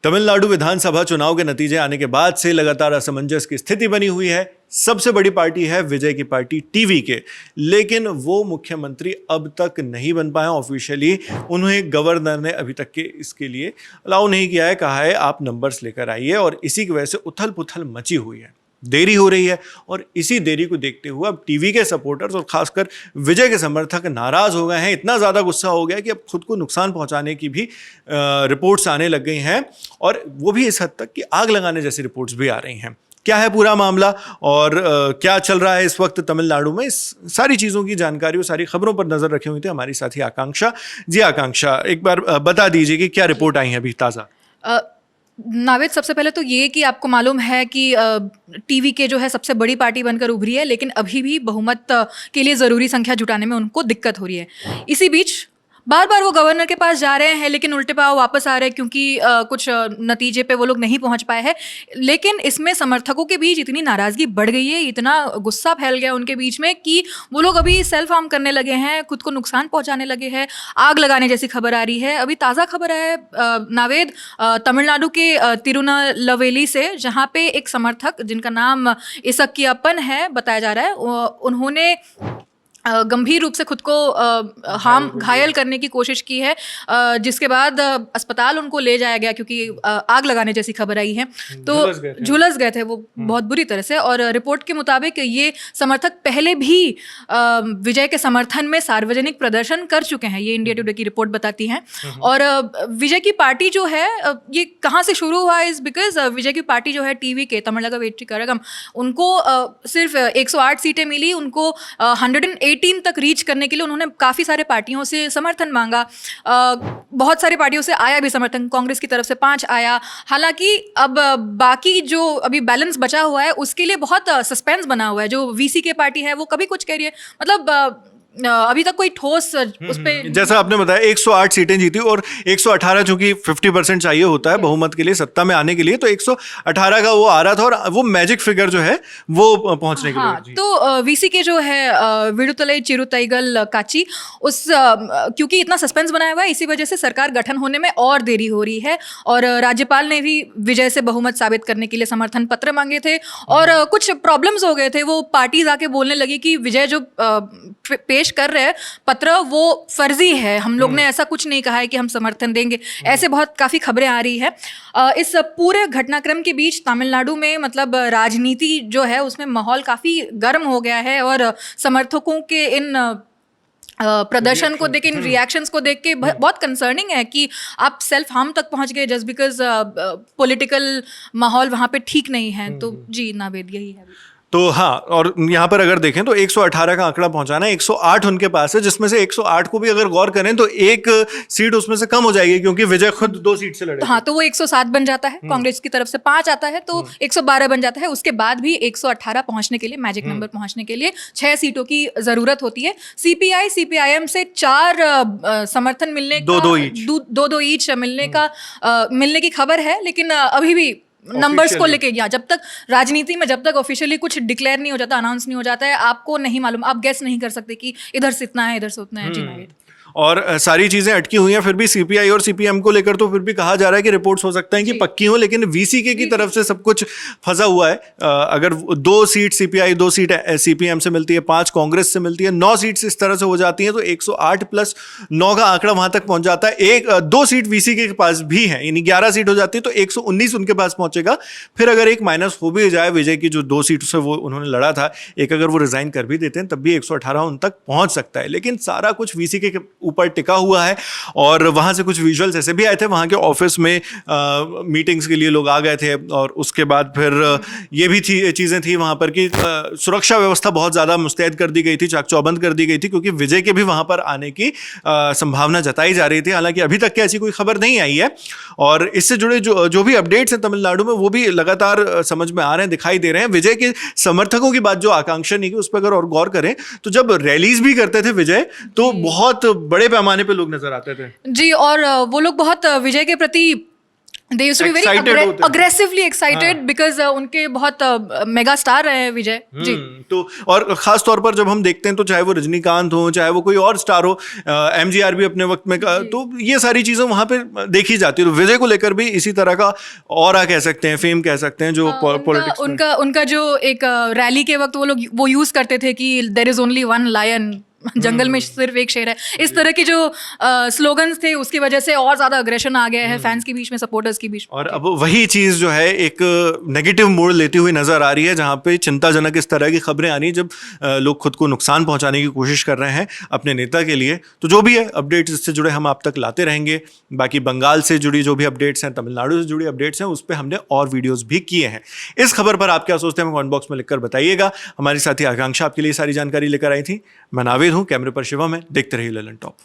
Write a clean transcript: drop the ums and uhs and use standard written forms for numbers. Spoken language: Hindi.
तमिलनाडु विधानसभा चुनाव के नतीजे आने के बाद से लगातार असमंजस की स्थिति बनी हुई है। सबसे बड़ी पार्टी है विजय की पार्टी टीवीके, लेकिन वो मुख्यमंत्री अब तक नहीं बन पाए ऑफिशियली। उन्हें गवर्नर ने अभी तक के इसके लिए अलाउ नहीं किया है, कहा है आप नंबर्स लेकर आइए, और इसी की वजह से उथल पुथल मची हुई है, देरी हो रही है। और इसी देरी को देखते हुए अब टीवी के सपोर्टर्स और खासकर विजय के समर्थक नाराज हो गए हैं। इतना ज़्यादा गुस्सा हो गया कि अब खुद को नुकसान पहुंचाने की भी रिपोर्ट्स आने लग गई हैं, और वो भी इस हद तक कि आग लगाने जैसी रिपोर्ट्स भी आ रही हैं। क्या है पूरा मामला और क्या चल रहा है इस वक्त तमिलनाडु में, इस सारी चीज़ों की जानकारी और सारी खबरों पर नज़र रखे हुए थे हमारी साथी आकांक्षा जी। आकांक्षा, एक बार बता दीजिए कि क्या रिपोर्ट आई है अभी ताज़ा। नावेद, सबसे पहले तो ये कि आपको मालूम है कि टीवी के जो है सबसे बड़ी पार्टी बनकर उभरी है, लेकिन अभी भी बहुमत के लिए ज़रूरी संख्या जुटाने में उनको दिक्कत हो रही है। इसी बीच बार बार वो गवर्नर के पास जा रहे हैं, लेकिन उल्टे पांव वापस आ रहे हैं क्योंकि कुछ नतीजे पे वो लोग नहीं पहुंच पाए हैं। लेकिन इसमें समर्थकों के बीच इतनी नाराज़गी बढ़ गई है, इतना गुस्सा फैल गया उनके बीच में कि वो लोग अभी सेल्फ हार्म करने लगे हैं, खुद को नुकसान पहुंचाने लगे हैं, आग लगाने जैसी खबर आ रही है। अभी ताज़ा खबर है नावेद, तमिलनाडु के तिरुनेलवेली से, जहाँ पे एक समर्थक जिनका नाम इसक्कियप्पन है बताया जा रहा है, उन्होंने गंभीर रूप से खुद को घायल करने की कोशिश की है, जिसके बाद अस्पताल उनको ले जाया गया क्योंकि आग लगाने जैसी खबर आई है। तो झुलस गए थे वो बहुत बुरी तरह से। और रिपोर्ट के मुताबिक ये समर्थक पहले भी विजय के समर्थन में सार्वजनिक प्रदर्शन कर चुके हैं, ये इंडिया टुडे की रिपोर्ट बताती है। और विजय की पार्टी जो है, ये कहाँ से शुरू हुआ है, इस बिकॉज विजय की पार्टी जो है टीवी के तमिलनाडु वेट्री कड़गम, उनको सिर्फ 108 सीटें मिली। उनको 118 तक रीच करने के लिए उन्होंने काफ़ी सारे पार्टियों से समर्थन मांगा। बहुत सारे पार्टियों से आया भी समर्थन, कांग्रेस की तरफ से 5 आया। हालांकि अब बाकी जो अभी बैलेंस बचा हुआ है उसके लिए बहुत सस्पेंस बना हुआ है। जो वीसी के पार्टी है वो कभी कुछ कह रही है, मतलब अभी तक कोई ठोस उस पे, जैसा आपने बताया 108 सीटें जीती और 118, चूंकि 50% चाहिए होता है बहुमत के लिए, सत्ता में आने के लिए, तो 118 का वो आ रहा था और वो मैजिक फिगर जो है वो पहुंचने के लिए। तो वीसी के जो है विडुतलाई चिरुतैगल काची, उस क्योंकि इतना सस्पेंस बनाया हुआ है, इसी वजह से सरकार गठन होने में और देरी हो रही है। और राज्यपाल ने भी विजय से बहुमत साबित करने के लिए समर्थन पत्र मांगे थे, और कुछ प्रॉब्लम्स हो गए थे। वो पार्टीज आके बोलने लगी कि विजय जो पेश कर रहे हैं पत्र वो फर्जी है, हम लोग ने ऐसा कुछ नहीं कहा है कि हम समर्थन देंगे। ऐसे बहुत काफ़ी खबरें आ रही है। इस पूरे घटनाक्रम के बीच तमिलनाडु में मतलब राजनीति जो है उसमें माहौल काफ़ी गर्म हो गया है, और समर्थकों के इन प्रदर्शन को देख के, इन रिएक्शंस को देख के बहुत कंसर्निंग है कि आप सेल्फ हार्म तक पहुंच गए जस्ट बिकॉज पॉलिटिकल माहौल वहाँ पे ठीक नहीं है। तो जी नावेद, यही है। तो हाँ, और यहाँ पर अगर देखें तो 118 का आंकड़ा पहुंचाना है, 108 उनके पास है, जिसमें से 108 को भी अगर गौर करें तो एक सीट उसमें से कम हो जाएगी क्योंकि विजय खुद 2 सीट से लड़े। हाँ, तो वो 107 बन जाता है, कांग्रेस की तरफ से 5 आता है तो 112 बन जाता है। उसके बाद भी 118 पहुंचने के लिए, मैजिक नंबर पहुंचने के लिए 6 सीटों की जरूरत होती है। सीपीआई सीपीआईएम से 4 समर्थन मिलने, दो ईच मिलने की खबर है, लेकिन अभी भी नंबर्स को लेके, जब तक राजनीति में जब तक ऑफिशियली कुछ डिक्लेयर नहीं हो जाता, अनाउंस नहीं हो जाता है, आपको नहीं मालूम, आप गेस नहीं कर सकते कि इधर से इतना है, इधर से उतना है। जी नावेद, और सारी चीज़ें अटकी हुई हैं, फिर भी सीपीआई और सीपीएम को लेकर तो फिर भी कहा जा रहा है कि रिपोर्ट्स हो सकता है कि पक्की हो, लेकिन वीसीके की तरफ से सब कुछ फंसा हुआ है। अगर 2 सीट सीपीआई, 2 सीट सीपीएम से मिलती है, 5 कांग्रेस से मिलती है, 9 सीट्स इस तरह से हो जाती हैं, तो 108 + 9 का आंकड़ा वहां तक पहुंच जाता है। 2 सीट वीसीके के पास भी है, यानी 11 सीट हो जाती है, तो 119 उनके पास पहुंचेगा। फिर अगर एक माइनस हो भी जाए विजय की जो 2 सीट से वो उन्होंने लड़ा था, एक अगर वो रिजाइन कर भी देते हैं तब भी 118 उन तक पहुंच सकता है। लेकिन सारा कुछ वीसीके के ऊपर टिका हुआ है। और वहां से कुछ विजुअल्स ऐसे भी आए थे, वहां के ऑफिस में मीटिंग्स के लिए लोग आ गए थे, और उसके बाद फिर ये भी चीजें थी वहां पर कि सुरक्षा व्यवस्था बहुत ज्यादा मुस्तैद कर दी गई थी, चाक चौबंद कर दी गई थी, क्योंकि विजय के भी वहां पर आने की संभावना जताई जा रही थी। हालांकि अभी तक की ऐसी कोई खबर नहीं आई है, और इससे जुड़े जो भी अपडेट्स हैं तमिलनाडु में वो भी लगातार समझ में आ रहे हैं, दिखाई दे रहे हैं। विजय के समर्थकों की बात जो आकांक्षा नहीं की, उस पर अगर और गौर करें तो जब रैलीज भी करते थे विजय, तो बहुत बड़े पैमाने पे लोग नजर आते थे। जी, और वो लोग बहुत विजय के प्रति they used to be Excited very होते हैं। अग्रेसिवली एक्साइटेड बिकॉज उनके बहुत मेगा स्टार रहे हैं विजय जी। तो और खास तौर पर जब हम देखते हैं तो चाहे वो रजनीकांत हो चाहे वो कोई और स्टार हो, एमजीआर भी अपने वक्त में तो ये सारी चीजें वहां पे देखी जाती है। तो विजय को लेकर भी इसी तरह का ऑरा कह सकते हैं, फेम कह सकते हैं जो पॉलिटिक्स में उनका जो एक रैली के वक्त वो लोग वो यूज करते थे कि there is only one lion, जंगल में सिर्फ एक शेर है, इस तरह के जो स्लोगन्स थे उसकी वजह से और ज्यादा अग्रेशन आ गया है फैंस के बीच में, सपोर्टर्स के बीच में। और अब वही चीज जो है एक नेगेटिव मोड़ लेती हुई नजर आ रही है, जहां पे चिंताजनक इस तरह की खबरें आ रही हैं जब लोग खुद को नुकसान पहुंचाने की कोशिश कर रहे हैं अपने नेता के लिए। तो जो भी है अपडेट्स इससे जुड़े हम आप तक लाते रहेंगे। बाकी बंगाल से जुड़ी जो भी अपडेट्स हैं, तमिलनाडु से जुड़ी अपडेट्स हैं, उस पर हमने और वीडियोस भी किए हैं। इस खबर पर आप क्या सोचते हैं कमेंट बॉक्स में लिखकर बताइएगा। हमारी साथी आकांक्षा आपके लिए सारी जानकारी लेकर आई थी। मैं नावेद हूं, कैमरे पर शिवम है। देखते रहिए ललन टॉप।